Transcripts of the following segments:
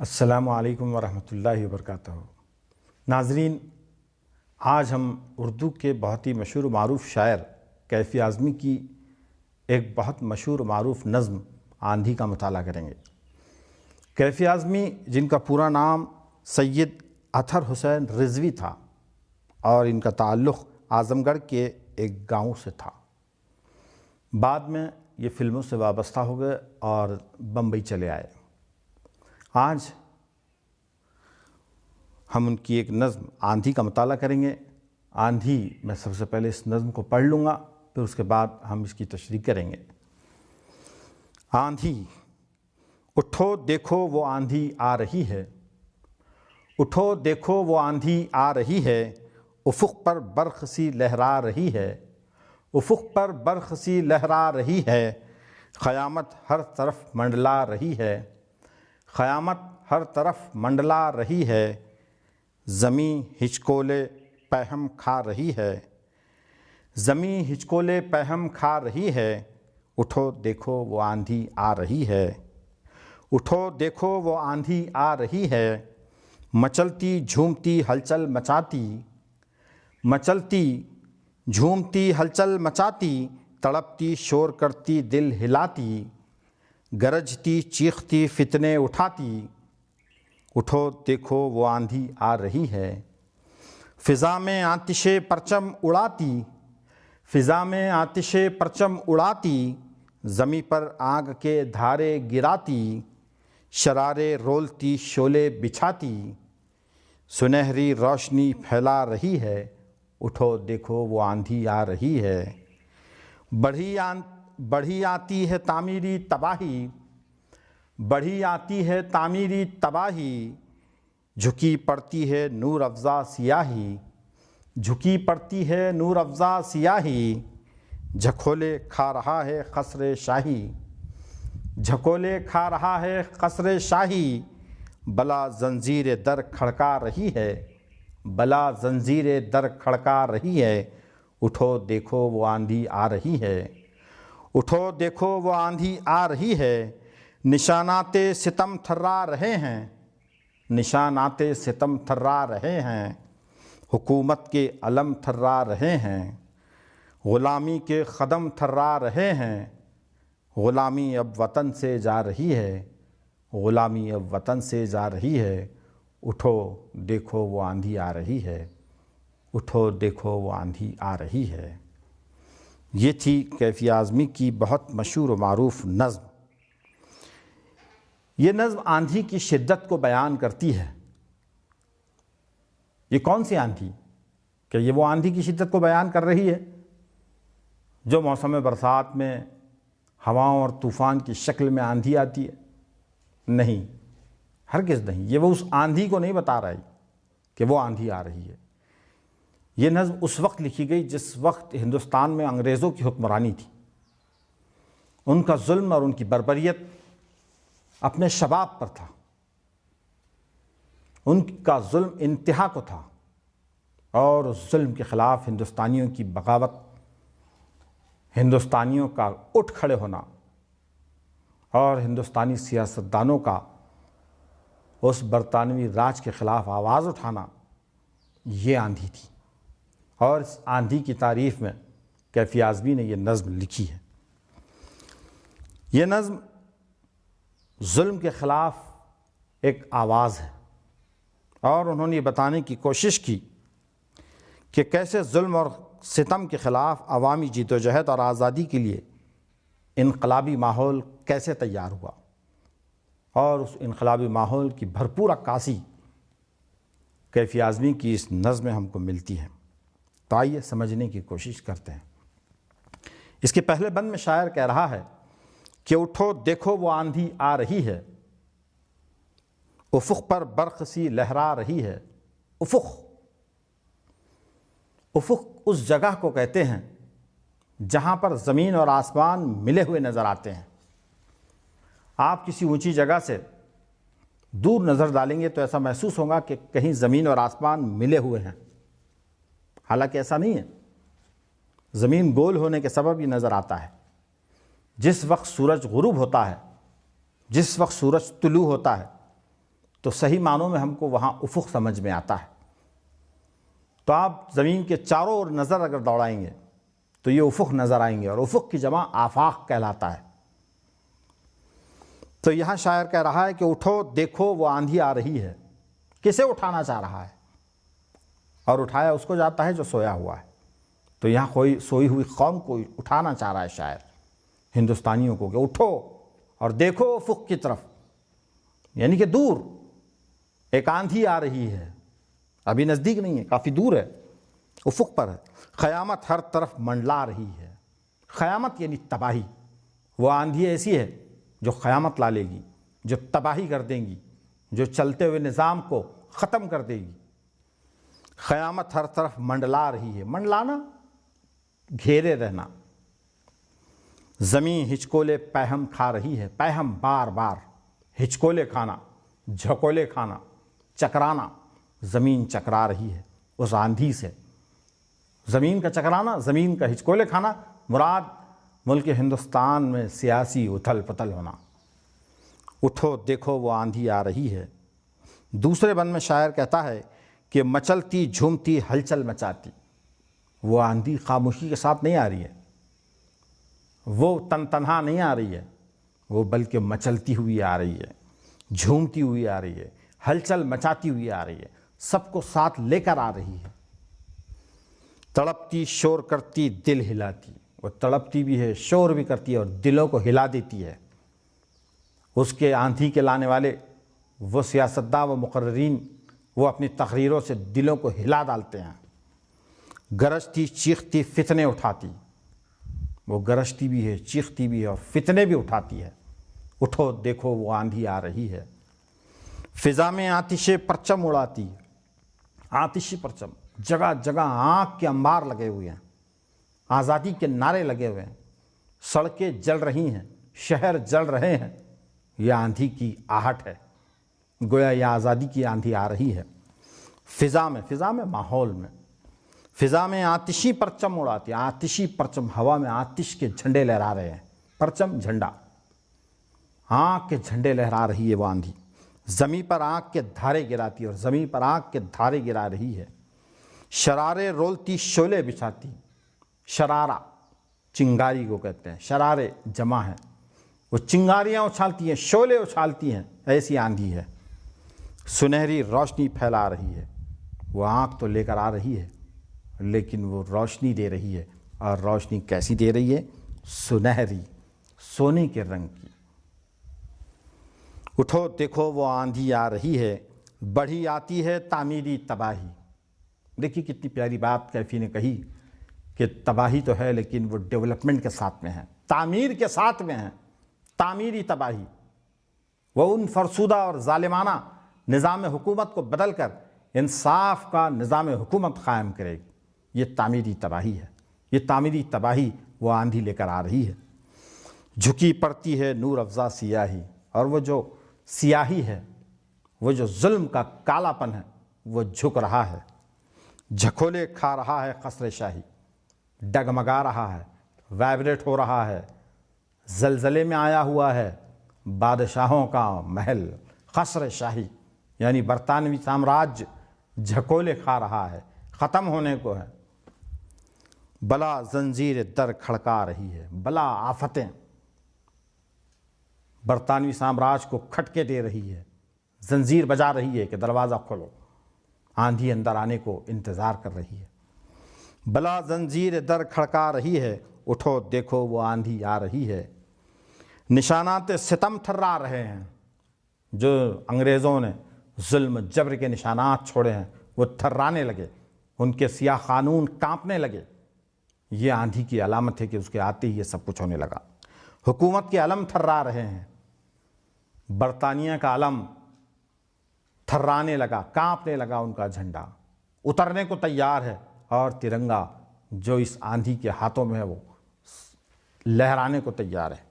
السلام علیکم ورحمۃ اللہ وبرکاتہ۔ ناظرین، آج ہم اردو کے بہت ہی مشہور و معروف شاعر کیفی اعظمی کی ایک بہت مشہور و معروف نظم آندھی کا مطالعہ کریں گے۔ کیفی اعظمی، جن کا پورا نام سید اطہر حسین رضوی تھا اور ان کا تعلق اعظم گڑھ کے ایک گاؤں سے تھا، بعد میں یہ فلموں سے وابستہ ہو گئے اور بمبئی چلے آئے۔ آج ہم ان کی ایک نظم آندھی کا مطالعہ کریں گے۔ آندھی، میں سب سے پہلے اس نظم کو پڑھ لوں گا، پھر اس کے بعد ہم اس کی تشریح کریں گے۔ آندھی، اٹھو دیکھو وہ آندھی آ رہی ہے، اٹھو دیکھو وہ آندھی آ رہی ہے، افق پر برق سی لہرا رہی ہے، افق پر برق سی لہرا رہی ہے، قیامت ہر طرف منڈلا رہی ہے، قیامت ہر طرف منڈلا رہی ہے، زمیں ہچکولے پہم کھا رہی ہے، زمیں ہچکولے پہم کھا رہی ہے، اٹھو دیکھو وہ آندھی آ رہی ہے، اٹھو دیکھو وہ آندھی آ رہی ہے، مچلتی جھومتی ہلچل مچاتی، مچلتی جھومتی ہلچل مچاتی، تڑپتی شور کرتی دل ہلاتی، گرجتی چیختی فتنے اٹھاتی، اٹھو دیکھو وہ آندھی آ رہی ہے، فضا میں آتش پرچم اڑاتی، فضا میں آتش پرچم اڑاتی، زمیں پر آگ کے دھارے گراتی، شرارے رولتی شعلے بچھاتی، سنہری روشنی پھیلا رہی ہے، اٹھو دیکھو وہ آندھی آ رہی ہے، بڑھی آتی ہے تعمیری تباہی، بڑھی آتی ہے تعمیری تباہی، جھکی پڑتی ہے نور افزا سیاہی، جھکی پڑتی ہے نور افزا سیاہی، جھکولے کھا رہا ہے قصر شاہی، جھکولے کھا رہا ہے قصر شاہی، بلا زنجیر در کھڑکا رہی ہے، بلا زنجیر در کھڑکا رہی ہے، اٹھو دیکھو وہ آندھی آ رہی ہے، اٹھو دیکھو وہ آندھی آ رہی ہے، نشانات ستم تھرا رہے ہیں، نشانات ستم تھرا رہے ہیں، حکومت کے علم تھرا رہے ہیں، غلامی کے قدم تھرا رہے ہیں، غلامی اب وطن سے جا رہی ہے، غلامی اب وطن سے جا رہی ہے، اٹھو دیکھو وہ آندھی آ رہی ہے، اٹھو دیکھو وہ آندھی آ رہی ہے۔ یہ تھی کیفی اعظمی کی بہت مشہور و معروف نظم۔ یہ نظم آندھی کی شدت کو بیان کرتی ہے۔ یہ کون سی آندھی؟ کہ یہ وہ آندھی کی شدت کو بیان کر رہی ہے جو موسم برسات میں ہواؤں اور طوفان کی شکل میں آندھی آتی ہے؟ نہیں، ہرگز نہیں۔ یہ وہ اس آندھی کو نہیں بتا رہی کہ وہ آندھی آ رہی ہے۔ یہ نظم اس وقت لکھی گئی جس وقت ہندوستان میں انگریزوں کی حکمرانی تھی، ان کا ظلم اور ان کی بربریت اپنے شباب پر تھا، ان کا ظلم انتہا کو تھا، اور اس ظلم کے خلاف ہندوستانیوں کی بغاوت، ہندوستانیوں کا اٹھ کھڑے ہونا اور ہندوستانی سیاستدانوں کا اس برطانوی راج کے خلاف آواز اٹھانا، یہ آندھی تھی۔ اور اس آندھی کی تعریف میں کیفی اعظمی نے یہ نظم لکھی ہے۔ یہ نظم ظلم کے خلاف ایک آواز ہے، اور انہوں نے یہ بتانے کی کوشش کی کہ کیسے ظلم اور ستم کے خلاف عوامی جد و جہد اور آزادی کے لیے انقلابی ماحول کیسے تیار ہوا، اور اس انقلابی ماحول کی بھرپور عکاسی کیفی اعظمی کی اس نظم میں ہم کو ملتی ہے۔ تو آئیے سمجھنے کی کوشش کرتے ہیں۔ اس کے پہلے بند میں شاعر کہہ رہا ہے کہ اٹھو دیکھو وہ آندھی آ رہی ہے، افق پر برق سی لہرا رہی ہے۔ افق، افق اس جگہ کو کہتے ہیں جہاں پر زمین اور آسمان ملے ہوئے نظر آتے ہیں۔ آپ کسی اونچی جگہ سے دور نظر ڈالیں گے تو ایسا محسوس ہوگا کہ کہیں زمین اور آسمان ملے ہوئے ہیں، حالانکہ ایسا نہیں ہے۔ زمین گول ہونے کے سبب یہ نظر آتا ہے۔ جس وقت سورج غروب ہوتا ہے، جس وقت سورج طلوع ہوتا ہے، تو صحیح معنوں میں ہم کو وہاں افق سمجھ میں آتا ہے۔ تو آپ زمین کے چاروں اور نظر اگر دوڑائیں گے تو یہ افق نظر آئیں گے، اور افق کی جمع آفاق کہلاتا ہے۔ تو یہاں شاعر کہہ رہا ہے کہ اٹھو دیکھو وہ آندھی آ رہی ہے۔ کسے اٹھانا چاہ رہا ہے؟ اور اٹھایا اس کو جاتا ہے جو سویا ہوا ہے۔ تو یہاں کوئی سوئی ہوئی قوم کو اٹھانا چاہ رہا ہے شاعر، ہندوستانیوں کو، کہ اٹھو اور دیکھو افق کی طرف، یعنی کہ دور ایک آندھی آ رہی ہے، ابھی نزدیک نہیں ہے، کافی دور ہے، افق پر ہے۔ قیامت ہر طرف منڈلا رہی ہے۔ قیامت یعنی تباہی، وہ آندھی ایسی ہے جو قیامت لا لے گی، جو تباہی کر دیں گی، جو چلتے ہوئے نظام کو ختم کر دے گی۔ قیامت ہر طرف منڈلا رہی ہے، منڈلانا گھیرے رہنا۔ زمین ہچکولے پہم کھا رہی ہے، پہم بار بار، ہچکولے کھانا، جھکولے کھانا، چکرانا، زمین چکرا رہی ہے اس آندھی سے۔ زمین کا چکرانا، زمین کا ہچکولے کھانا، مراد ملک ہندوستان میں سیاسی اتھل پتھل ہونا۔ اٹھو دیکھو وہ آندھی آ رہی ہے۔ دوسرے بند میں شاعر کہتا ہے کہ مچلتی جھومتی ہلچل مچاتی، وہ آندھی خاموشی کے ساتھ نہیں آ رہی ہے، وہ تنہا نہیں آ رہی ہے، وہ بلکہ مچلتی ہوئی آ رہی ہے، جھومتی ہوئی آ رہی ہے، ہلچل مچاتی ہوئی آ رہی ہے، سب کو ساتھ لے کر آ رہی ہے۔ تڑپتی شور کرتی دل ہلاتی، وہ تڑپتی بھی ہے، شور بھی کرتی ہے، اور دلوں کو ہلا دیتی ہے۔ اس کے آندھی کے لانے والے وہ سیاستداں و مقررین، وہ اپنی تقریروں سے دلوں کو ہلا ڈالتے ہیں۔ گرجتی چیختی فتنے اٹھاتی، وہ گرجتی بھی ہے، چیختی بھی ہے، اور فتنے بھی اٹھاتی ہے۔ اٹھو دیکھو وہ آندھی آ رہی ہے۔ فضا میں آتش پرچم اڑاتی، آتشی پرچم، جگہ جگہ آگ کے انبار لگے ہوئے ہیں، آزادی کے نعرے لگے ہوئے ہیں، سڑکیں جل رہی ہیں، شہر جل رہے ہیں۔ یہ آندھی کی آہٹ ہے، گویا یہ آزادی کی آندھی آ رہی ہے۔ فضا میں ماحول میں، فضا میں آتشی پرچم اڑاتی، آتشی پرچم، ہوا میں آتش کے جھنڈے لہرا رہے ہیں، پرچم جھنڈا، آگ کے جھنڈے لہرا رہی ہے وہ آندھی۔ زمیں پر آگ کے دھارے گراتی، اور زمیں پر آگ کے دھارے گرا رہی ہے۔ شرارے رولتی شعلے بچھاتی، شرارہ چنگاری کو کہتے ہیں، شرارے جمع ہیں، وہ چنگاریاں اچھالتی ہیں، شعلے اچھالتی ہیں، ایسی آندھی ہے۔ سنہری روشنی پھیلا رہی ہے، وہ آنکھ تو لے کر آ رہی ہے لیکن وہ روشنی دے رہی ہے، اور روشنی کیسی دے رہی ہے؟ سنہری، سونے کے رنگ کی۔ اٹھو دیکھو وہ آندھی آ رہی ہے، بڑھی آتی ہے تعمیری تباہی۔ دیکھیے کتنی پیاری بات کیفی نے کہی کہ تباہی تو ہے لیکن وہ ڈیولپمنٹ کے ساتھ میں ہے، تعمیر کے ساتھ میں ہے، تعمیری تباہی۔ وہ ان فرسودہ اور ظالمانہ نظام حکومت کو بدل کر انصاف کا نظام حکومت قائم کرے گی۔ یہ تعمیری تباہی ہے، یہ تعمیری تباہی وہ آندھی لے کر آ رہی ہے۔ جھکی پڑتی ہے نور افزا سیاہی، اور وہ جو سیاہی ہے، وہ جو ظلم کا کالا پن ہے، وہ جھک رہا ہے، جھکولے کھا رہا ہے قصر شاہی، ڈگمگا رہا ہے، وائبریٹ ہو رہا ہے، زلزلے میں آیا ہوا ہے بادشاہوں کا محل قصر شاہی، یعنی برطانوی سامراج جھکولے کھا رہا ہے، ختم ہونے کو ہے۔ بلا زنجیر در کھڑکا رہی ہے، بلا آفتیں برطانوی سامراج کو کھٹکے دے رہی ہے، زنجیر بجا رہی ہے کہ دروازہ کھولو، آندھی اندر آنے کو انتظار کر رہی ہے۔ بلا زنجیر در کھڑکا رہی ہے، اٹھو دیکھو وہ آندھی آ رہی ہے۔ نشانات ستم تھرا رہے ہیں، جو انگریزوں نے ظلم جبر کے نشانات چھوڑے ہیں وہ تھرانے لگے، ان کے سیاہ قانون کانپنے لگے۔ یہ آندھی کی علامت ہے کہ اس کے آتے ہی یہ سب کچھ ہونے لگا۔ حکومت کے علم تھرا رہے ہیں، برطانیہ کا علم تھرانے لگا، کانپنے لگا، ان کا جھنڈا اترنے کو تیار ہے، اور ترنگا جو اس آندھی کے ہاتھوں میں ہے وہ لہرانے کو تیار ہے۔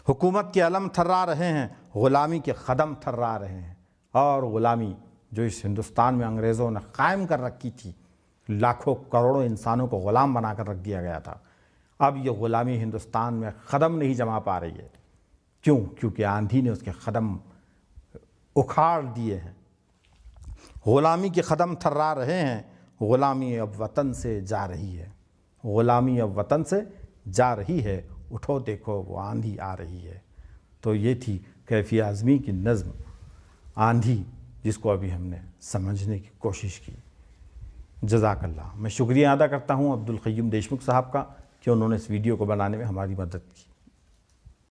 حکومت کے علم تھرا رہے ہیں، غلامی کے قدم تھرا رہے ہیں، اور غلامی جو اس ہندوستان میں انگریزوں نے قائم کر رکھی تھی، لاکھوں کروڑوں انسانوں کو غلام بنا کر رکھ دیا گیا تھا، اب یہ غلامی ہندوستان میں قدم نہیں جما پا رہی ہے۔ کیوں؟ کیونکہ آندھی نے اس کے قدم اکھاڑ دیے ہیں، غلامی کے قدم تھرا رہے ہیں، غلامی اب وطن سے جا رہی ہے، غلامی اب وطن سے جا رہی ہے، اٹھو دیکھو وہ آندھی آ رہی ہے۔ تو یہ تھی کیفیہ اعظمی کی نظم آندھی، جس کو ابھی ہم نے سمجھنے کی کوشش کی۔ جزاک اللہ۔ میں شکریہ ادا کرتا ہوں عبدالقیوم دیشمکھ صاحب کا کہ انہوں نے اس ویڈیو کو بنانے میں ہماری مدد کی۔